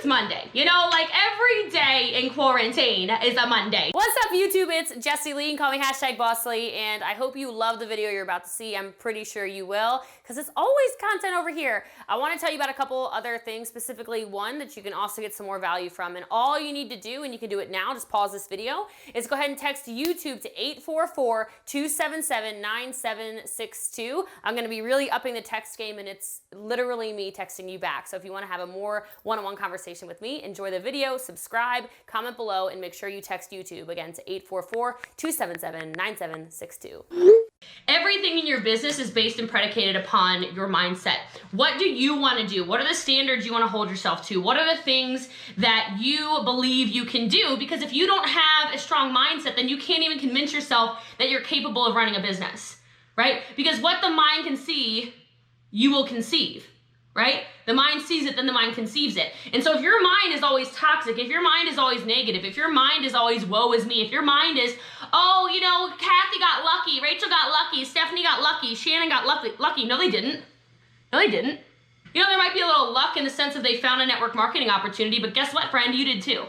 it's Monday. You know, like every day in quarantine is a Monday. What's up, YouTube? It's Jessie Lee. You can call me #Bosslee, and I hope you love the video you're about to see. I'm pretty sure you will, because it's always content over here. I want to tell you about a couple other things, specifically one that you can also get some more value from. And all you need to do, and you can do it now, just pause this video, is go ahead and text YouTube to 844-277-9762. I'm going to be really upping the text game, and it's literally me texting you back. So if you want to have a more one-on-one conversation with me, enjoy the video, subscribe, comment below, and make sure you text YouTube again to 844-277-9762. Everything in your business is based and predicated upon your mindset. What do you want to do? What are the standards you want to hold yourself to? What are the things that you believe you can do? Because if you don't have a strong mindset, then you can't even convince yourself that you're capable of running a business, right? Because what the mind can see, you will conceive, right? The mind sees it, then the mind conceives it. And so if your mind is always toxic, if your mind is always negative, if your mind is always woe is me, if your mind is, oh, you know, Kathy got lucky, Rachel got lucky, Stephanie got lucky, Shannon got lucky. No, they didn't. No, they didn't. You know, there might be a little luck in the sense of they found a network marketing opportunity, but guess what, friend? You did too.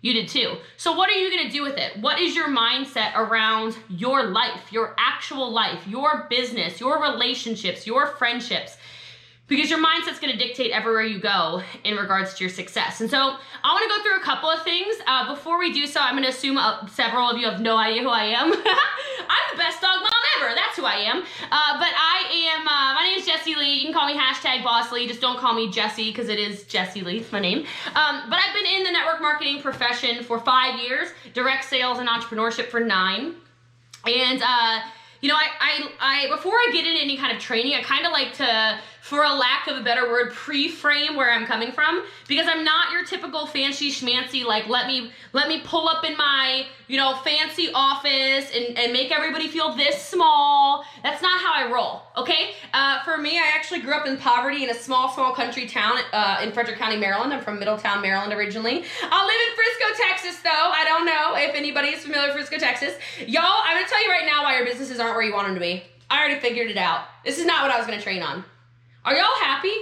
You did too. So what are you going to do with it? What is your mindset around your life, your actual life, your business, your relationships, your friendships? Because your mindset's going to dictate everywhere you go in regards to your success. And so I want to go through a couple of things. Before we do so, I'm going to assume several of you have no idea who I am. I'm the best dog mom ever. That's who I am. But I am, my name is Jessie Lee. You can call me #Bosslee. Just don't call me Jessie, because it is Jessie Lee. It's my name. But I've been in the network marketing profession for 5 years, direct sales and entrepreneurship for 9. And, you know, I before I get into any kind of training, I kind of like to, for a lack of a better word, pre-frame where I'm coming from, because I'm not your typical fancy schmancy, like let me pull up in my, you know, fancy office and make everybody feel this small. That's not how I roll, okay? For me, I actually grew up in poverty in a small country town in Frederick County, Maryland. I'm from Middletown, Maryland originally. I live in Frisco, Texas, though. I don't know if anybody is familiar with Frisco, Texas. Y'all, I'm gonna tell you right now why your businesses aren't where you want them to be. I already figured it out. This is not what I was gonna train on. Are y'all happy?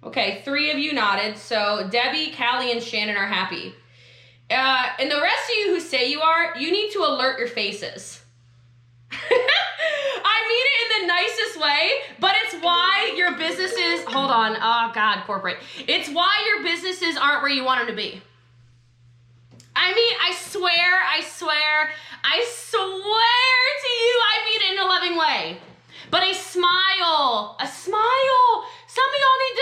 Okay, 3 of you nodded. So Debbie, Callie, and Shannon are happy. And the rest of you who say you are, you need to alert your faces. I mean it in the nicest way, but it's why your businesses, hold on, oh God, corporate. It's why your businesses aren't where you want them to be. I mean, I swear to you, I mean it in a loving way. But a smile, some of y'all need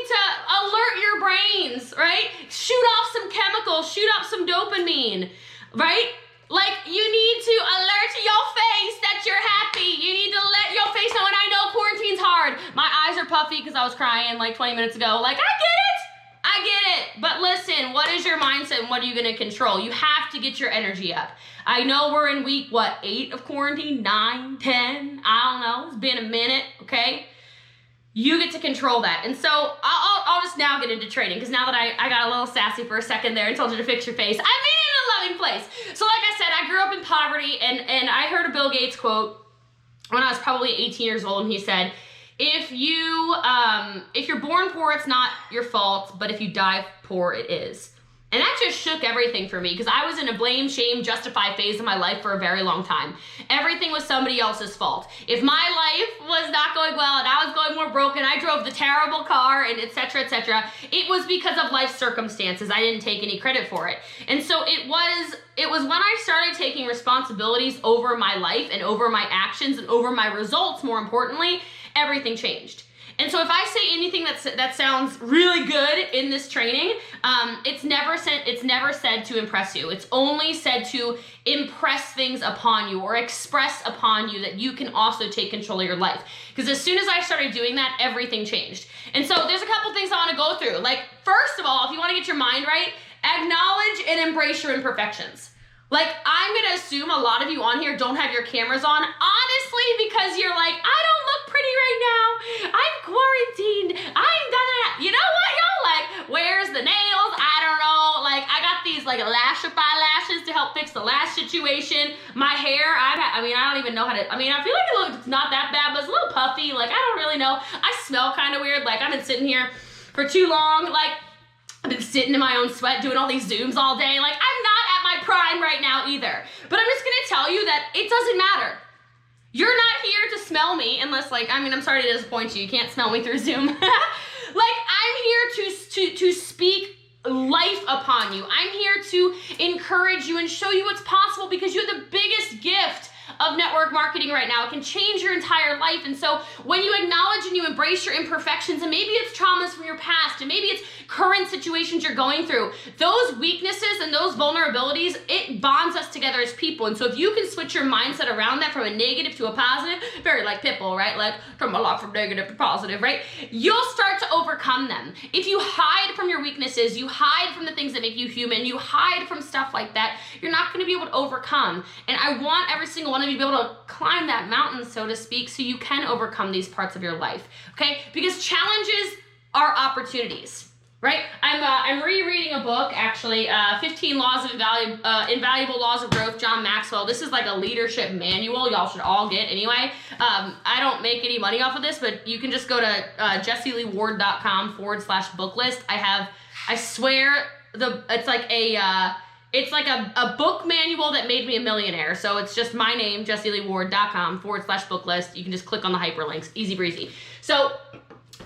to alert your brains, right? Shoot off some chemicals, shoot off some dopamine, right? Like, you need to alert your face that you're happy. You need to let your face know, and I know quarantine's hard. My eyes are puffy because I was crying like 20 minutes ago. Like, I get it. But listen, what is your mindset and what are you going to control? You have to get your energy up. I know we're in week, 8 of quarantine, 9, 10, I don't know. It's been a minute, okay? You get to control that. And so I'll just now get into training, because now that I got a little sassy for a second there and told you to fix your face, I mean it in a loving place. So like I said, I grew up in poverty, and I heard a Bill Gates quote when I was probably 18 years old, and he said, if you're born poor, it's not your fault, but if you die poor, it is. And that just shook everything for me, because I was in a blame, shame, justify phase of my life for a very long time. Everything was somebody else's fault. If my life was not going well and I was going more broken, I drove the terrible car and et cetera, it was because of life circumstances. I didn't take any credit for it. And so it was when I started taking responsibilities over my life and over my actions and over my results, more importantly, everything changed. And so if I say anything that sounds really good in this training, it's never said to impress you. It's only said to impress things upon you or express upon you that you can also take control of your life. Because as soon as I started doing that, everything changed. And so there's a couple things I want to go through. Like, first of all, if you want to get your mind right, acknowledge and embrace your imperfections. Like, I'm going to assume a lot of you on here don't have your cameras on, honestly, because you're like, I don't look pretty right now. I'm quarantined. I'm gonna, you know what, y'all? Like, where's the nails? I don't know. Like, I got these, like, Lashify lashes to help fix the last situation. My hair, I don't even know how to, I feel like it looks not that bad, but it's a little puffy. Like, I don't really know. I smell kind of weird. Like, I've been sitting here for too long. Like, I've been sitting in my own sweat doing all these Zooms all day. Like, I'm not at my prime right now either. But I'm just gonna tell you that it doesn't matter. You're not here to smell me unless, like, I'm sorry to disappoint you. You can't smell me through Zoom. Like, I'm here to speak life upon you. I'm here to encourage you and show you what's possible because you have the biggest gift of network marketing right now. It can change your entire life. And so when you acknowledge and you embrace your imperfections, and maybe it's traumas from your past, and maybe it's current situations you're going through, those weaknesses and those vulnerabilities, it bonds us together as people. And so if you can switch your mindset around that from a negative to a positive, very like Pitbull, right? Like from a lot from negative to positive, right? You'll start to overcome them. If you hide from your weaknesses, you hide from the things that make you human, you hide from stuff like that, you're not going to be able to overcome. And I want every single one of you to be able to climb that mountain, so to speak, so you can overcome these parts of your life, okay? Because challenges are opportunities, right? I'm rereading a book, actually, 15 Laws of Invaluable Laws of Growth, John Maxwell. This is like a leadership manual y'all should all get anyway. I don't make any money off of this, but you can just go to jessieleeward.com/book list. I swear, it's like a book manual that made me a millionaire. So it's just my name, jessieleeward.com/book list. You can just click on the hyperlinks, easy breezy. So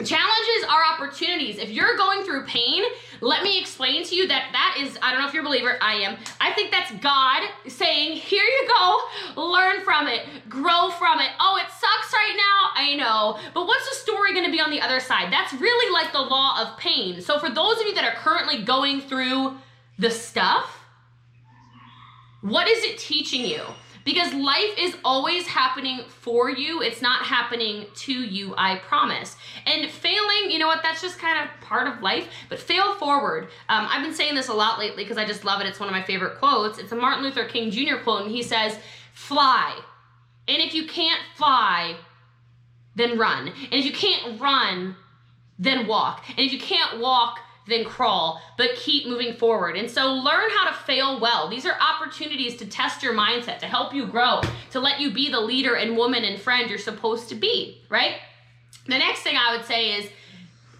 challenges are opportunities. If you're going through pain, let me explain to you that is, I don't know if you're a believer, I am. I think that's God saying, here you go, learn from it, grow from it. Oh, it sucks right now, I know, but what's the story gonna be on the other side? That's really like the law of pain. So for those of you that are currently going through the stuff, what is it teaching you? Because life is always happening for you. It's not happening to you, I promise. And failing, you know what, that's just kind of part of life, but fail forward. I've been saying this a lot lately because I just love it. It's one of my favorite quotes. It's a Martin Luther King Jr. quote, and he says, fly. And if you can't fly, then run. And if you can't run, then walk. And if you can't walk, then crawl, but keep moving forward. And so learn how to fail well. These are opportunities to test your mindset, to help you grow, to let you be the leader and woman and friend you're supposed to be, right? The next thing I would say is,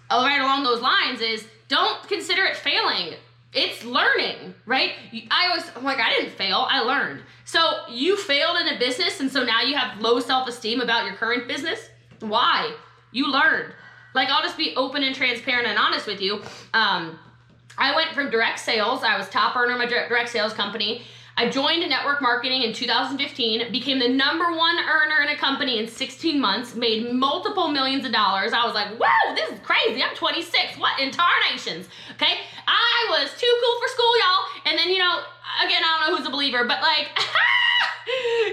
right along those lines, is don't consider it failing. It's learning, right? I'm like, I didn't fail, I learned. So you failed in a business, and so now you have low self-esteem about your current business? Why? You learned. Like, I'll just be open and transparent and honest with you. I went from direct sales. I was top earner in my direct sales company. I joined network marketing in 2015, became the #1 earner in a company in 16 months, made multiple millions of dollars. I was like, whoa, this is crazy. I'm 26. What in tarnations? Okay? I was too cool for school, y'all. And then, again, I don't know who's a believer, but like,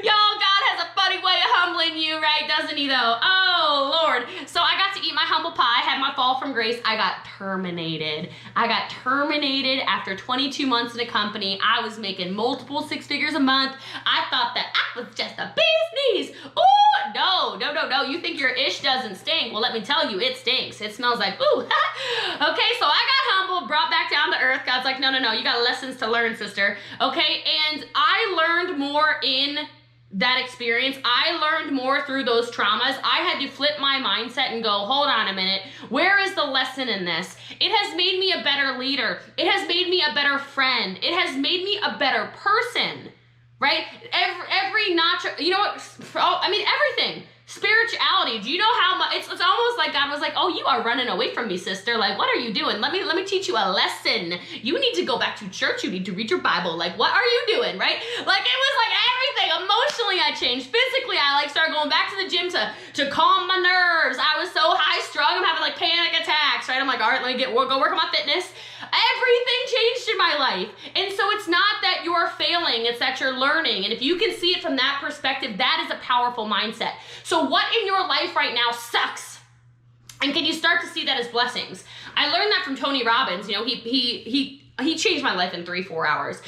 y'all, God has a funny way of humbling you, right? Doesn't he, though? Oh, Lord. So I got to eat my humble pie, had my fall from grace. I got terminated. I got terminated after 22 months in a company. I was making multiple 6 figures a month. I thought that I was just a bee's knees. Ooh, no. You think your ish doesn't stink. Well, let me tell you, it stinks. It smells like, ooh. Okay, so I got humbled, brought back down to earth. God's like, no, you got lessons to learn, sister. Okay, and I learned more in that experience. I learned more through those traumas. I had to flip my mindset and go, hold on a minute, where is the lesson in this? It has made me a better leader. It has made me a better friend. It has made me a better person, right? Every notch, you know what, everything. Spirituality, do you know how much, it's almost like God was like, oh, you are running away from me, sister. Like, what are you doing? Let me teach you a lesson. You need to go back to church. You need to read your Bible. Like, what are you doing, right? Like, it was like everything. Emotionally, I changed. Physically, I started going back to the gym to calm my nerves. I was so high strung. I'm having like panic attacks, right? I'm like, all right, let me go work on my fitness. Everything changed in my life. And so it's not that you're failing, it's that you're learning. And if you can see it from that perspective, that is a powerful mindset. So what in your life right now sucks? And can you start to see that as blessings? I learned that from Tony Robbins. He changed my life in 3-4 hours.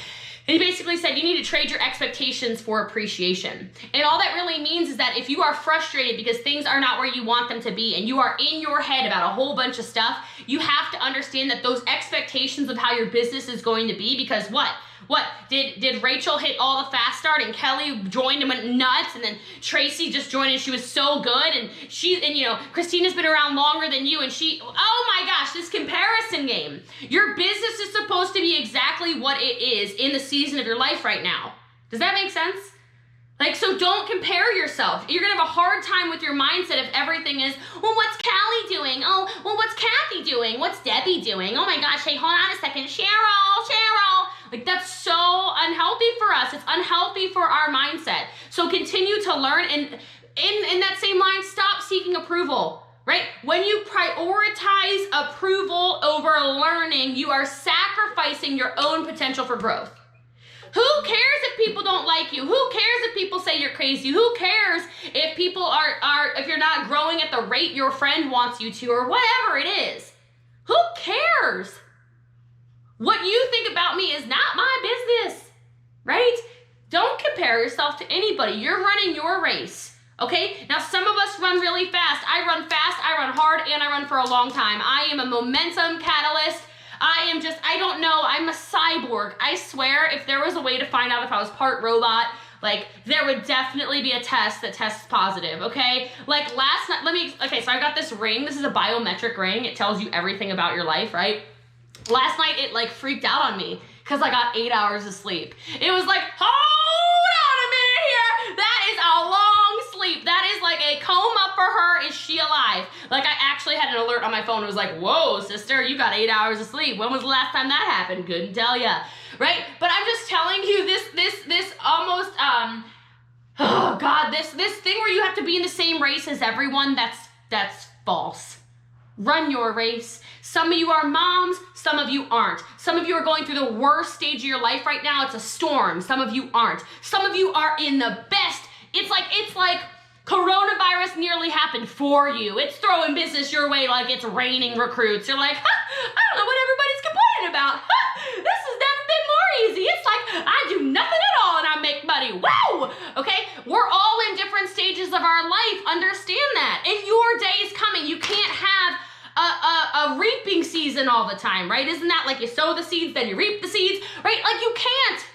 And he basically said, you need to trade your expectations for appreciation. And all that really means is that if you are frustrated because things are not where you want them to be, and you are in your head about a whole bunch of stuff, you have to understand that those expectations of how your business is going to be, because what? What, did Rachel hit all the fast start and Kelly joined and went nuts, and then Tracy just joined and she was so good, and you know, Christina's been around longer than you, and oh my gosh, this comparison game. Your business is supposed to be exactly what it is in the season of your life right now. Does that make sense? Like, so don't compare yourself. You're gonna have a hard time with your mindset if everything is, well, what's Callie doing? Oh, well, what's Kathy doing? What's Debbie doing? Oh my gosh, hey, hold on a second, Cheryl. Like, that's so unhealthy for us. It's unhealthy for our mindset. So continue to learn, and in that same line, stop seeking approval, right? When you prioritize approval over learning, you are sacrificing your own potential for growth. Who cares if people don't like you? Who cares if people say you're crazy? Who cares if people if you're not growing at the rate your friend wants you to, or whatever it is? Who cares? What you think about me is not my business, right? Don't compare yourself to anybody. You're running your race, okay? Now, some of us run really fast. I run fast, I run hard, and I run for a long time. I am a momentum catalyst. I don't know, I'm a cyborg. I swear, if there was a way to find out if I was part robot, like, there would definitely be a test that tests positive, okay? Like, last night, okay, so I got this ring. This is a biometric ring. It tells you everything about your life, right? Last night, it, like, freaked out on me because I got 8 hours of sleep. It was like, hold on a minute here. That is a long sleep. That is like a coma for her. Is she alive? Like, I actually had an alert on my phone. It was like, whoa, sister, you got 8 hours of sleep. When was the last time that happened? Couldn't tell ya, right? But I'm just telling you this almost, oh God, this thing where you have to be in the same race as everyone, that's false. Run your race. Some of you are moms, some of you aren't. Some of you are going through the worst stage of your life right now. It's a storm. Some of you aren't. Some of you are in the best. It's like coronavirus nearly happened for you. It's throwing business your way like it's raining recruits. You're like, I don't know what everybody's complaining about. This has never been more easy. It's like I do nothing at all and I make money. Whoa! Okay? We're all in different stages of our life. Understand that. And your day is coming. You can't have a reaping season all the time, right? Isn't that like you sow the seeds, then you reap the seeds, right? Like, you can't.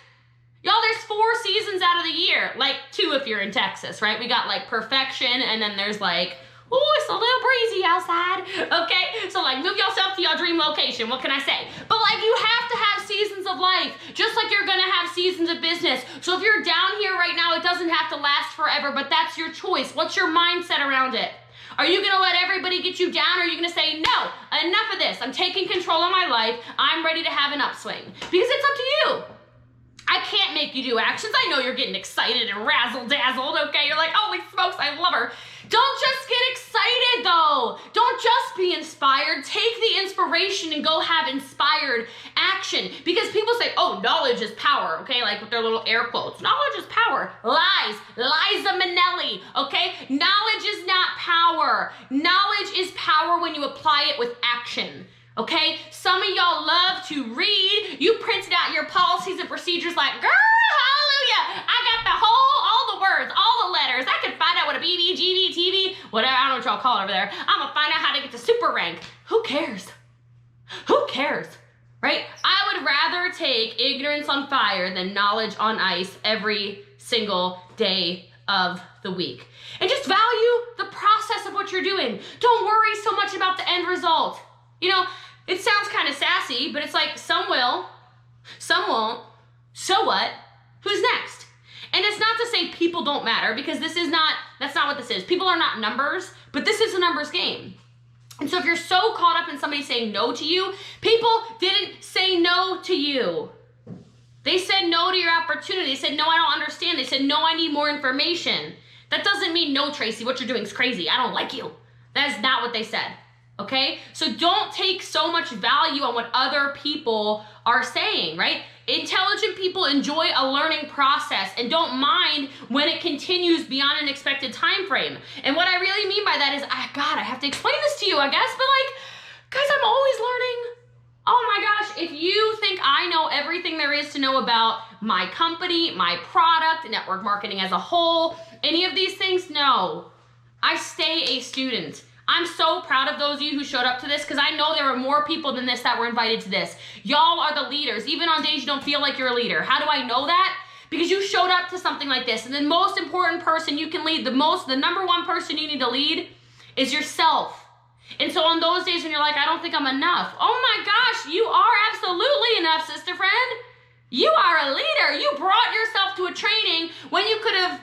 Y'all, there's 4 seasons out of the year. Like, 2 if you're in Texas, right? We got like perfection, and then there's like, ooh, it's a little breezy outside, okay? So like, move yourself to your dream location. What can I say? But like, you have to have seasons of life, just like you're gonna have seasons of business. So if you're down here right now, it doesn't have to last forever, but that's your choice. What's your mindset around it? Are you gonna let everybody get you down, or are you gonna say, no, enough of this. I'm taking control of my life. I'm ready to have an upswing. Because it's up to you. I can't make you do actions. I know you're getting excited and razzle-dazzled, okay? You're like, holy smokes, I love her. Don't just get excited, though. Don't just be inspired. Take the inspiration and go have inspired action. Because people say, oh, knowledge is power, okay? Like with their little air quotes. Knowledge is power. Lies. Liza Minnelli, okay? Knowledge is not power. Knowledge is power when you apply it with action. Okay, some of y'all love to read. You printed out your policies and procedures like, girl, hallelujah. I got all the words, all the letters. I can find out what a BB, GB, TV, whatever, I don't know what y'all call it over there. I'm gonna find out how to get to super rank. Who cares? Who cares, right? I would rather take ignorance on fire than knowledge on ice every single day of the week. And just value the process of what you're doing. Don't worry so much about the end result. You know, it sounds kind of sassy, but it's like some will, some won't. So what? Who's next? And it's not to say people don't matter, because that's not what this is. People are not numbers, but this is a numbers game. And so if you're so caught up in somebody saying no to you, people didn't say no to you. They said no to your opportunity. They said, no, I don't understand. They said, no, I need more information. That doesn't mean, no, Tracy, what you're doing is crazy. I don't like you. That is not what they said. Okay? So don't take so much value on what other people are saying, right? Intelligent people enjoy a learning process and don't mind when it continues beyond an expected time frame. And what I really mean by that is, God, I have to explain this to you, I guess, but like, guys, I'm always learning. Oh my gosh, if you think I know everything there is to know about my company, my product, network marketing as a whole, any of these things, no. I stay a student. I'm so proud of those of you who showed up to this because I know there were more people than this that were invited to this. Y'all are the leaders, even on days you don't feel like you're a leader. How do I know that? Because you showed up to something like this. And the most important person you can lead, the number one person you need to lead is yourself. And so on those days when you're like, I don't think I'm enough. Oh my gosh, you are absolutely enough, sister friend. You are a leader. You brought yourself to a training when you could have,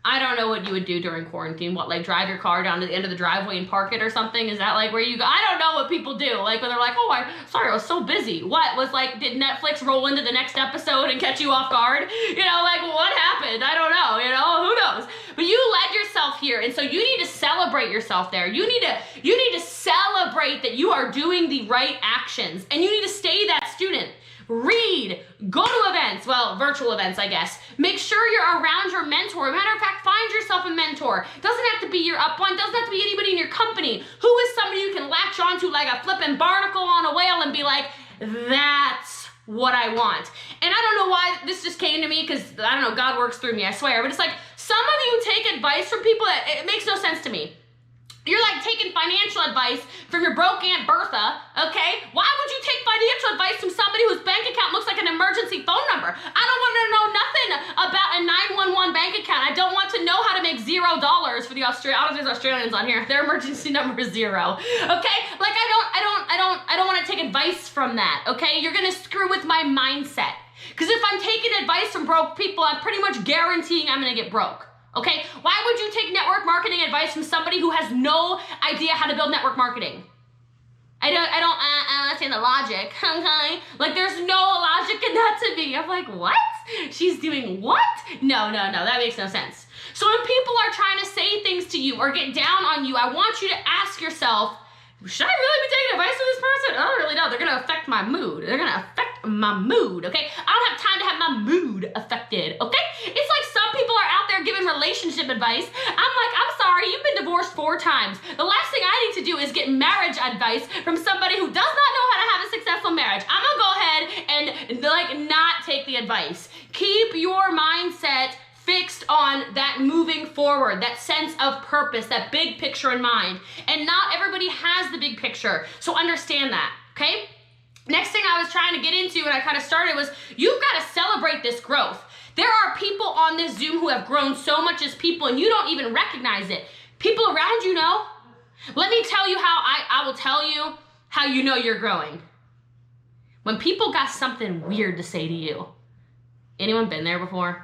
I don't know what you would do during quarantine. What, like drive your car down to the end of the driveway and park it or something? Is that like where you go? I don't know what people do. Like when they're like, oh, sorry, I was so busy. What was like, did Netflix roll into the next episode and catch you off guard? You know, like what happened? I don't know, you know, who knows? But you led yourself here. And so you need to celebrate yourself there. You need to celebrate that you are doing the right actions and you need to stay that student. Read, go to events, well, virtual events, I guess. Make sure you're around your mentor. Matter of fact, find yourself a mentor. Doesn't have to be your upline, doesn't have to be anybody in your company. Who is somebody you can latch onto like a flipping barnacle on a whale and be like, that's what I want. And I don't know why this just came to me because, I don't know, God works through me, I swear. But it's like, some of you take advice from people that it makes no sense to me. You're like taking financial advice from your broke Aunt Bertha, okay? Why would you take financial advice from somebody whose bank account looks like an emergency phone number? I don't want to know nothing about a 911 bank account. I don't want to know how to make $0 for the I don't know if there's Australians on here. Their emergency number is 0, okay? Like I don't want to take advice from that, okay? You're gonna screw with my mindset. Because if I'm taking advice from broke people, I'm pretty much guaranteeing I'm gonna get broke. Okay, why would you take network marketing advice from somebody who has no idea how to build network marketing? I don't understand the logic, okay? Like there's no logic in that to me. I'm like, what? She's doing what? No, that makes no sense. So when people are trying to say things to you or get down on you, I want you to ask yourself, should I really be taking advice from this person? I don't really know. They're gonna affect my mood. They're gonna affect my mood, okay? I don't have time to have my mood affected, okay? It's like some people are out there giving relationship advice. I'm like, I'm sorry, you've been divorced 4 times. The last thing I need to do is get marriage advice from somebody who does not know how to have a successful marriage. I'm gonna go ahead and like not take the advice. Keep your mindset fixed on that moving forward, that sense of purpose, that big picture in mind. And not everybody has the big picture, so understand that, okay? Next thing I was trying to get into and I kind of started was, you've got to celebrate this growth. There are people on this Zoom who have grown so much as people and you don't even recognize it. People around you know. Let me tell you how I will tell you how you know you're growing. When people got something weird to say to you. Anyone been there before?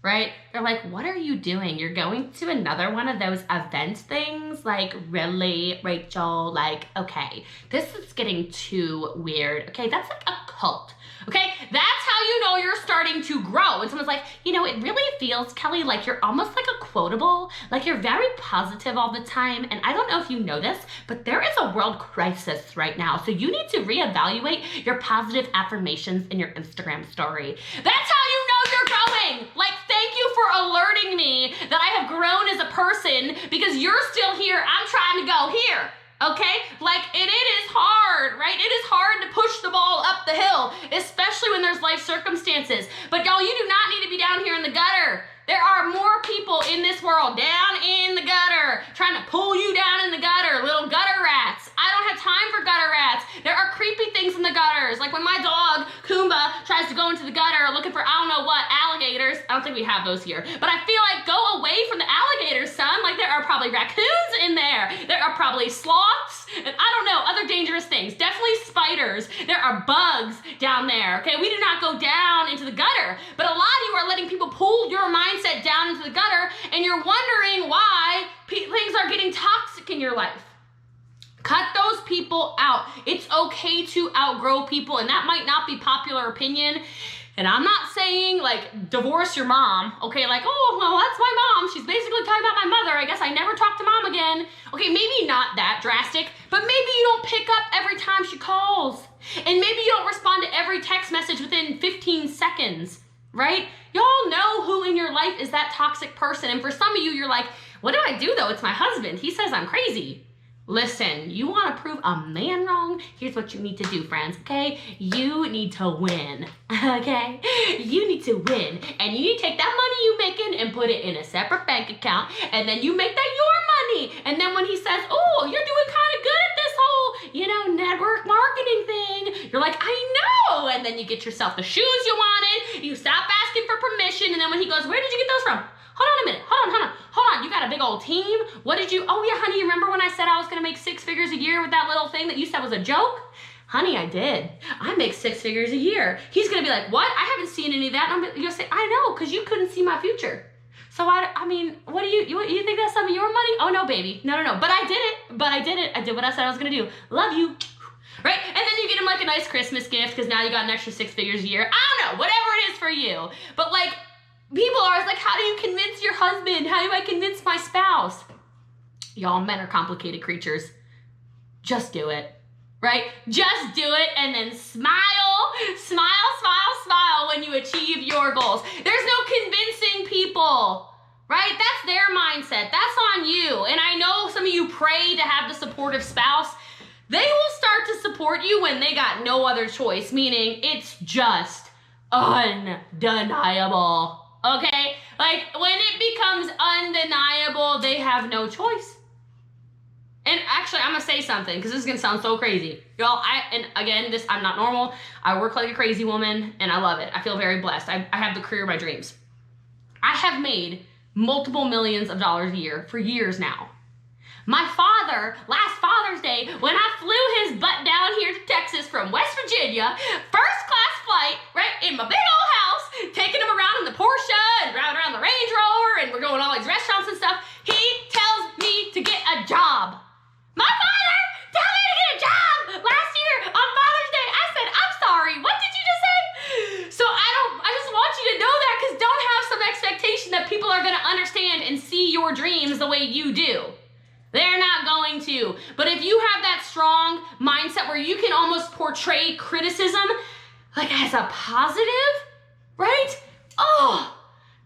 Right? They're like, what are you doing? You're going to another one of those event things? Like, really, Rachel? Like, okay, this is getting too weird. Okay, that's like a cult. Okay, that's how you know you're starting to grow. And someone's like, you know, it really feels, Kelly, like you're almost like a quotable, like you're very positive all the time. And I don't know if you know this, but there is a world crisis right now. So you need to reevaluate your positive affirmations in your Instagram story. That's how you know you're growing. Like, thank you for alerting me that I have grown as a person because you're still here. I'm trying to go here. Okay? Like, it is hard, right? It is hard to push the ball up the hill, especially when there's life circumstances. But y'all, you do not need to be down here in the gutter. There are more people in this world down in the gutter trying to pull you down in the gutter, little gutter rats. I don't have time for gutter rats. There are creepy things in the gutters. Like when my dog, Kumba, tries to go into the gutter looking for, I don't know what, alligators. I don't think we have those here. But I feel like go away from the alligators, son. Like there are probably raccoons in there. There are probably sloths. And I don't know, other dangerous things. Definitely spiders. There are bugs down there. Okay, we do not go down into the gutter. But a lot of you are letting people pull your mindset down into the gutter and you're wondering why things are getting toxic in your life. Cut those people out. It's okay to outgrow people, and that might not be popular opinion. And I'm not saying like divorce your mom, okay? Like, oh, well, that's my mom. She's basically talking about my mother. I guess I never talk to mom again. Okay, maybe not that drastic, but maybe you don't pick up every time she calls. And maybe you don't respond to every text message within 15 seconds, right? Y'all know who in your life is that toxic person. And for some of you, you're like, what do I do though? It's my husband. He says I'm crazy. Listen, you want to prove a man wrong? Here's what you need to do, friends, okay? You need to win, okay? You need to win, and you need to take that money you making and put it in a separate bank account, and then you make that your money. And then when he says, oh, you're doing kind of good at this whole, network marketing thing, you're like, I know. And then you get yourself the shoes you wanted. You stop asking for permission. And then when he goes, where did you get those from? Hold on a minute. Hold on. You got a big old team. What did you, oh yeah, honey, you remember when I said I was going to make 6 figures a year with that little thing that you said was a joke? Honey, I did. I make 6 figures a year. He's going to be like, what? I haven't seen any of that. And I'm going to say, I know, because you couldn't see my future. So I mean, what do you think that's some of your money? Oh no, baby. No. But I did it. I did what I said I was going to do. Love you. Right? And then you get him like a nice Christmas gift because now you got an extra 6 figures a year. I don't know, whatever it is for you. But like, people are always like, how do you convince your husband? How do I convince my spouse? Y'all, men are complicated creatures. Just do it. Right? Just do it and then smile when you achieve your goals. There's no convincing people, right? That's their mindset. That's on you. And I know some of you pray to have the supportive spouse. They will start to support you when they got no other choice, meaning it's just undeniable, okay? Like when it becomes undeniable, they have no choice. And actually, I'm gonna say something because this is gonna sound so crazy. Y'all, I'm not normal. I work like a crazy woman and I love it. I feel very blessed. I have the career of my dreams. I have made multiple millions of dollars a year for years now. My father, last Father's Day, when I flew his butt down here to Texas from West Virginia, first class flight, right, in my big old house, taking him around in the Porsche and driving around the Range Rover, and we're going to all these restaurants and stuff, he tells me to get a job. My father told me to get a job last year on Father's Day. I said, I'm sorry, what did you just say? So I just want you to know that, because don't have some expectation that people are going to understand and see your dreams the way you do. They're not going to. But if you have that strong mindset where you can almost portray criticism like as a positive, right? Oh,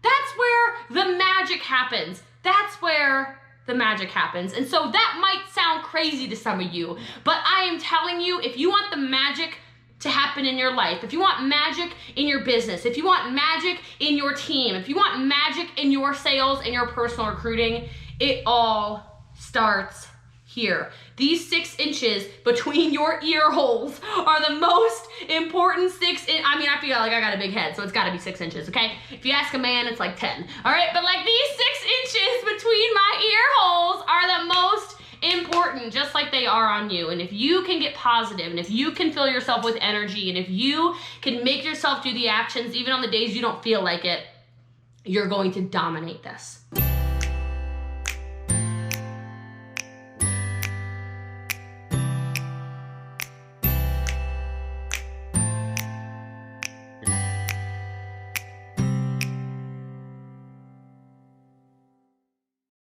that's where the magic happens. That's where the magic happens. And so that might sound crazy to some of you, but I am telling you, if you want the magic to happen in your life, if you want magic in your business, if you want magic in your team, if you want magic in your sales and your personal recruiting, it all starts here. These 6 inches between your ear holes are the most important I feel like I got a big head, so it's gotta be 6 inches, okay? If you ask a man, it's like 10, all right? But like these 6 inches between my ear holes are the most important, just like they are on you. And if you can get positive, and if you can fill yourself with energy, and if you can make yourself do the actions, even on the days you don't feel like it, you're going to dominate this.